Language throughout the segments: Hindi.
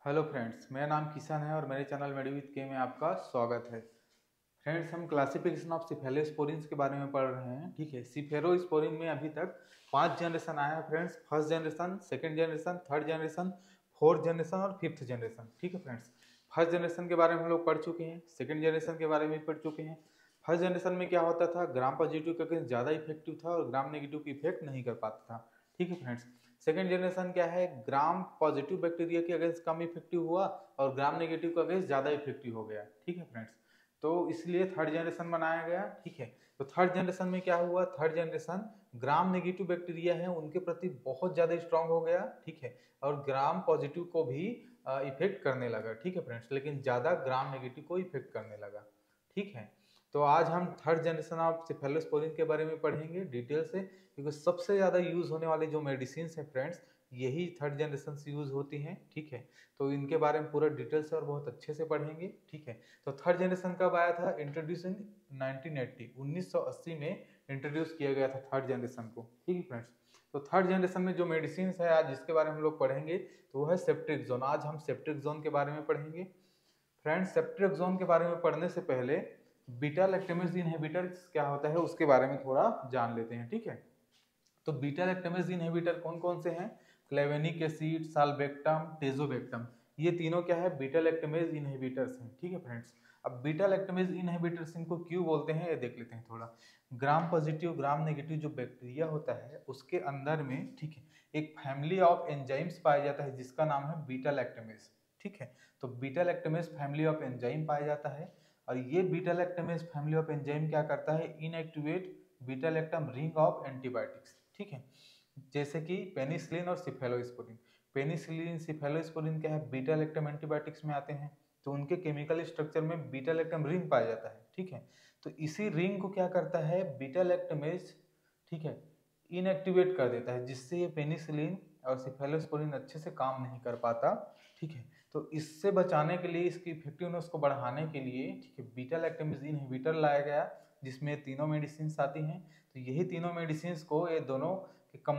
हेलो फ्रेंड्स, मेरा नाम किशन है और मेरे चैनल मेडी विद के में आपका स्वागत है। फ्रेंड्स, हम क्लासिफिकेशन ऑफ सिफेलोस्पोरिन्स के बारे में पढ़ रहे हैं। ठीक है, सिफेलोस्पोरिन में अभी तक 5 जनरेशन आया है friends. First generation, second generation, third generation, fourth generation और फिफ्थ जनरेशन। ठीक है फ्रेंड्स, फर्स्ट जनरेशन के बारे में हम लोग पढ़ चुके हैं, सेकेंड जनरेशन के बारे में पढ़ चुके हैं। फर्स्ट जनरेशन में क्या होता था, ग्राम पॉजिटिव के अगेंस्ट ज़्यादा इफेक्टिव था और ग्राम नेगेटिव की इफेक्ट नहीं कर पाता था। ठीक है फ्रेंड्स, सेकेंड जनरेशन क्या है, ग्राम पॉजिटिव बैक्टीरिया के अगेंस्ट कम इफेक्टिव हुआ और ग्राम नेगेटिव के अगेंस्ट ज़्यादा इफेक्टिव हो गया। ठीक है फ्रेंड्स, तो इसलिए थर्ड जनरेशन बनाया गया। ठीक है, तो थर्ड जनरेशन में क्या हुआ, third generation gram negative bacteria है उनके प्रति बहुत ज़्यादा स्ट्रांग हो गया। ठीक है, और ग्राम पॉजिटिव को भी इफेक्ट करने लगा। ठीक है फ्रेंड्स, लेकिन ज़्यादा ग्राम नेगेटिव को इफेक्ट करने लगा। ठीक है, तो आज हम थर्ड जनरेशन ऑफ सिफेलोस्पोरिन के बारे में पढ़ेंगे डिटेल से, क्योंकि सबसे ज़्यादा यूज होने वाली जो मेडिसिन है फ्रेंड्स, यही थर्ड जनरेशन से यूज होती हैं। ठीक है, तो इनके बारे में पूरा डिटेल से और बहुत अच्छे से पढ़ेंगे। ठीक है, तो थर्ड जनरेशन कब आया था, इंट्रोड्यूस इन 1980 1980 में इंट्रोड्यूस किया गया था थर्ड जनरेशन को। ठीक है फ्रेंड्स, तो थर्ड जनरेशन में जो मेडिसिन है आज जिसके बारे में हम लोग पढ़ेंगे तो वो है सेप्ट्रिक्सोन। आज हम सेप्ट्रिक्सोन के बारे में पढ़ेंगे। फ्रेंड्स, सेप्ट्रिक्सोन के बारे में पढ़ने से पहले बीटा लैक्टेमेज इनहिबिटर क्या होता है उसके बारे में थोड़ा जान लेते हैं। ठीक है, तो बीटा लैक्टेमेज इनहिबिटर कौन कौन से हैं, क्लेवेनिक एसिड, साल्बेक्टम, टेजोबेक्टम, ये तीनों क्या है, बीटा लैक्टेमेज इनहिबिटर्स हैं। ठीक है फ्रेंड्स, अब बीटा लैक्टेमेज इनहिबिटर्स इनको क्यों बोलते हैं ये देख लेते हैं थोड़ा। ग्राम पॉजिटिव ग्राम नेगेटिव जो बैक्टीरिया होता है उसके अंदर में, ठीक है, एक फैमिली ऑफ एंजाइम्स पाया जाता है जिसका नाम है बीटा लैक्टेमेज। ठीक है, तो beta lactamase family of enzyme पाया जाता है और ये beta lactamase family of enzyme क्या करता है, inactivate beta lactam ring of antibiotics. ठीक है, जैसे कि पेनिसिलिन और सिफेलोस्पोरिन। पेनिसिलिन सिफेलोस्पोरिन क्या है, बीटा लैक्टम एंटीबायोटिक्स में आते हैं, तो उनके केमिकल स्ट्रक्चर में बीटा लैक्टम रिंग पाया जाता है। ठीक है, तो इसी रिंग को क्या करता है बीटा लैक्टमेज, ठीक है, इनएक्टिवेट कर देता है, जिससे ये पेनिसिलिन और सिफेलोस्पोरिन अच्छे से काम नहीं कर पाता। ठीक है, तो इससे बचाने के लिए, इसकी इफेक्टिवनेस को बढ़ाने के लिए, ठीक है, बीटा लैक्टमेज इनहिबिटर लाया गया जिसमें तीनों मेडिसिन आती हैं। तो यही तीनों मेडिसिन को ये दोनों के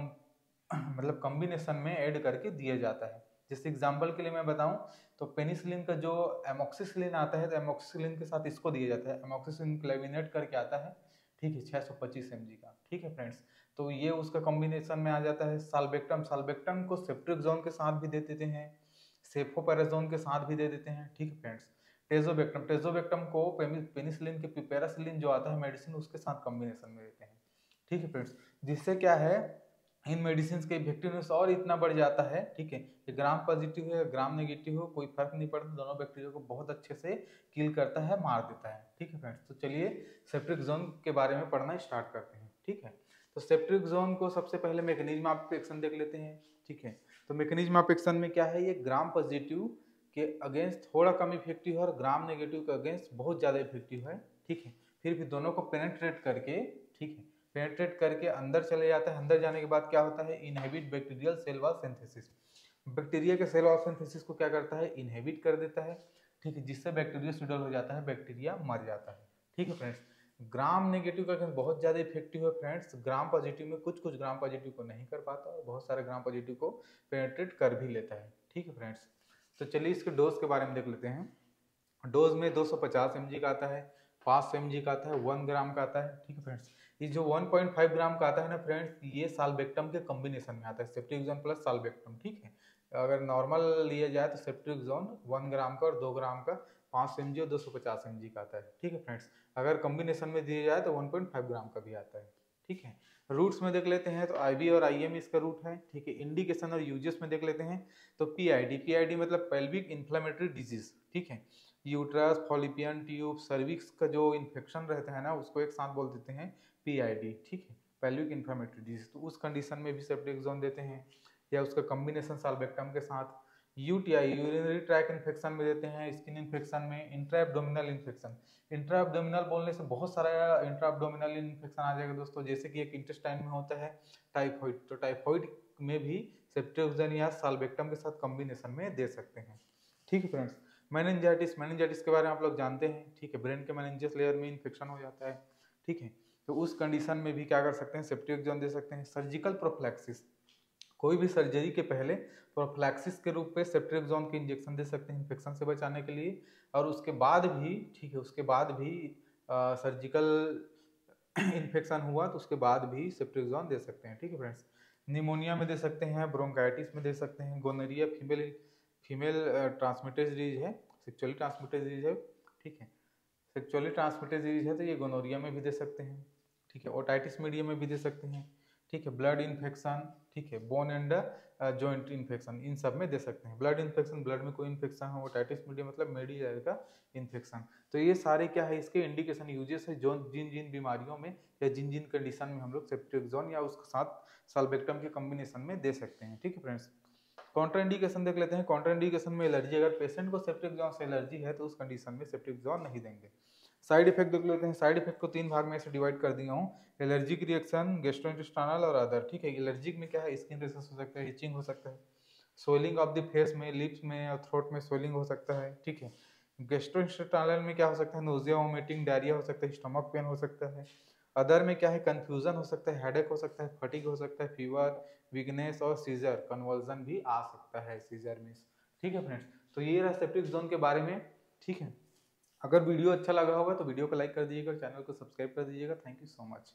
मतलब कॉम्बिनेशन में ऐड करके दिया जाता है। जैसे एग्जांपल के लिए मैं बताऊं तो पेनिसिलिन का जो एमोक्सिसिलिन आता है तो एमोक्सिसिलिन के साथ इसको दिया जाता है, एमोक्सिसिलिन क्लेविनेट करके आता है। ठीक है, 625 mg का। ठीक है फ्रेंड्स, तो ये उसका कॉम्बिनेशन में आ जाता है। साल्बेक्टम, साल्बेक्टम को सेप्ट्रिक्सोन के साथ भी दे देते हैं, सेफोपेराजोन के साथ भी दे देते हैं। ठीक है फ्रेंड्स, टेजोबेक्टम, टेजोबेक्टम को पेनिसिलिन के पेरासिलिन जो आता है मेडिसिन उसके साथ कॉम्बिनेशन में देते हैं। ठीक है फ्रेंड्स, जिससे क्या है, इन मेडिसिन के इफेक्टिवनेस और इतना बढ़ जाता है। ठीक है, कि ग्राम पॉजिटिव है ग्राम नेगेटिव हो कोई फर्क नहीं पड़ता, दोनों बैक्टीरिया को बहुत अच्छे से किल करता है, मार देता है। ठीक है फ्रेंड्स, तो चलिए सेप्ट्रिक्सोन के बारे में पढ़ना स्टार्ट करते हैं। ठीक है, तो सेप्ट्रिक्सोन को सबसे पहले मैकेनिज्म ऑफ एक्शन देख लेते हैं। ठीक है, तो मैकेनिज्म ऑफ एक्शन में क्या है, ये ग्राम पॉजिटिव के अगेंस्ट थोड़ा कम इफेक्टिव है और ग्राम नेगेटिव के अगेंस्ट बहुत ज़्यादा इफेक्टिव है। ठीक है, फिर भी दोनों को पेनेट्रेट करके, ठीक है, पेनेट्रेट करके अंदर चले जाता है। अंदर जाने के बाद क्या होता है, inhibit bacterial cell wall synthesis. Bacteria के सेल वॉल सिंथेसिस को क्या करता है, इनहेबिट कर देता है। ठीक है, जिससे बैक्टीरिया सुडल हो जाता है, बैक्टीरिया मर जाता है। ठीक है फ्रेंड्स, ग्राम नेगेटिव का बहुत ज़्यादा इफेक्टिव है फ्रेंड्स। ग्राम पॉजिटिव में कुछ कुछ ग्राम पॉजिटिव को नहीं कर पाता और बहुत सारे ग्राम पॉजिटिव को पेनेट्रेट कर भी लेता है। ठीक है फ्रेंड्स, तो चलिए इसके डोज के बारे में देख लेते हैं। डोज में 250 mg का आता है, 500 mg का आता है, 1 ग्राम का आता है। ठीक है फ्रेंड्स, ये जो 1.5 ग्राम का आता है ना फ्रेंड्स, ये साल्बेक्टम के कॉम्बिनेशन में आता है, सेप्ट्रिक्सोन प्लस साल्बेक्टम। ठीक है, अगर नॉर्मल लिया जाए तो सेप्ट्रिक्सोन 1 ग्राम का और 2 ग्राम का, 500 mg और 250 mg का आता है। ठीक है फ्रेंड्स, अगर कॉम्बिनेशन में दिया जाए तो 1.5 ग्राम का भी आता है। ठीक है, रूट्स में देख लेते हैं तो आईबी और आईएम इसका रूट है। ठीक है, इंडिकेशन और यूजेस में देख लेते हैं तो पीआईडी, पीआईडी मतलब पेल्विक इन्फ्लेमेटरी डिजीज। ठीक है, यूट्रस, फॉलिपियन ट्यूब, सर्विक्स का जो इन्फेक्शन रहता है ना उसको एक साथ बोल देते हैं पीआईडी। ठीक है, पेल्विक इन्फ्लेमेटरी डिजीज, तो उस कंडीशन में भी सेप्ट्रिक्सोन देते हैं या उसका कॉम्बिनेशन साल्बेक्टम के साथ। यूटीआई, यूरिनरी ट्रैक इन्फेक्शन में देते हैं, स्किन इन्फेक्शन में, intra abdominal infection. Intra abdominal बोलने से बहुत सारा इंट्रा एब्डोमिनल इन्फेक्शन आ जाएगा दोस्तों, जैसे कि एक इंटेस्टाइन में होता है टाइफॉइड, तो टाइफॉइड में भी सेप्ट्रिक्सोन या साल्बेक्टम के साथ कॉम्बिनेशन में दे सकते हैं। ठीक है फ्रेंड्स, मेनिंजाइटिस, मेनिंजाइटिस के बारे में आप लोग जानते हैं। ठीक है, ब्रेन के मेनिंजेस लेयर में इन्फेक्शन हो जाता है। ठीक है, तो उस कंडीशन में भी क्या कर सकते हैं, सेप्ट्रिक्सोन दे सकते हैं। सर्जिकल प्रोफिलैक्सिस, कोई भी सर्जरी के पहले प्रोफिलैक्सिस के रूप में सेफ्ट्रिक्सोन के इंजेक्शन दे सकते हैं इन्फेक्शन से बचाने के लिए, और उसके बाद भी, ठीक है, उसके बाद भी सर्जिकल इन्फेक्शन हुआ तो उसके बाद भी सेफ्ट्रिक्सोन दे सकते हैं। ठीक है फ्रेंड्स, निमोनिया में दे सकते हैं, ब्रोंकाइटिस में दे सकते हैं, gonorrhoea female female transmitted disease है, सेक्सुअली ट्रांसमिटेड डिजीज है। ठीक है, सेक्सुअली ट्रांसमिटेड डिजीज है तो ये गोनोरिया में भी दे सकते हैं। ठीक है, ओटाइटिस मीडिया में भी दे सकते हैं। ठीक है, ब्लड इन्फेक्शन, ठीक है, बोन एंड जॉइंट इन्फेक्शन, इन सब में दे सकते हैं। ब्लड इन्फेक्शन, ब्लड में कोई इन्फेक्शन हो, ओटाइटिस मीडिया मतलब मेडियल का इन्फेक्शन। तो ये सारे क्या है, इसके इंडिकेशन यूजेस है जो जिन जिन बीमारियों में या जिन जिन कंडीशन में हम लोग सेफ्ट्रिक्सोन या उसके साथ साल्बेक्टम के कॉम्बिनेशन में दे सकते हैं। ठीक है फ्रेंड्स, कॉन्ट्राइंडिकेशन देख लेते हैं। कॉन्ट्राइंडिकेशन में एलर्जी, अगर पेशेंट को सेफ्ट्रिक्सोन से एलर्जी है तो उस कंडीशन में सेफ्ट्रिक्सोन नहीं देंगे। साइड इफेक्ट देख लेते हैं। साइड इफेक्ट को 3 भाग में ऐसे डिवाइड कर दिया हूँ, एलर्जिक रिएक्शन, गैस्ट्रोइंटेस्टाइनल और अदर। ठीक है, एलर्जिक में क्या है, स्किन रेशेस हो सकता है, इचिंग हो सकता है, स्वेलिंग ऑफ द फेस में, लिप्स में और थ्रोट में स्वेलिंग हो सकता है। ठीक है, गैस्ट्रोइंटेस्टाइनल में क्या हो सकता है, नोजिया, वोमिटिंग, डायरिया हो सकता है, स्टमक पेन हो सकता है। अदर में क्या है, कंफ्यूजन हो सकता है, हेडेक हो सकता है, फटीग हो सकता है, फीवर, वीकनेस और सीजर, कन्वर्जन भी आ सकता है सीजर में। ठीक है फ्रेंड्स, तो ये रहा सेफ्ट्रिक्सोन के बारे में। ठीक है, अगर वीडियो अच्छा लगा होगा तो वीडियो को लाइक कर दीजिएगा, चैनल को सब्सक्राइब कर दीजिएगा। Thank you so much.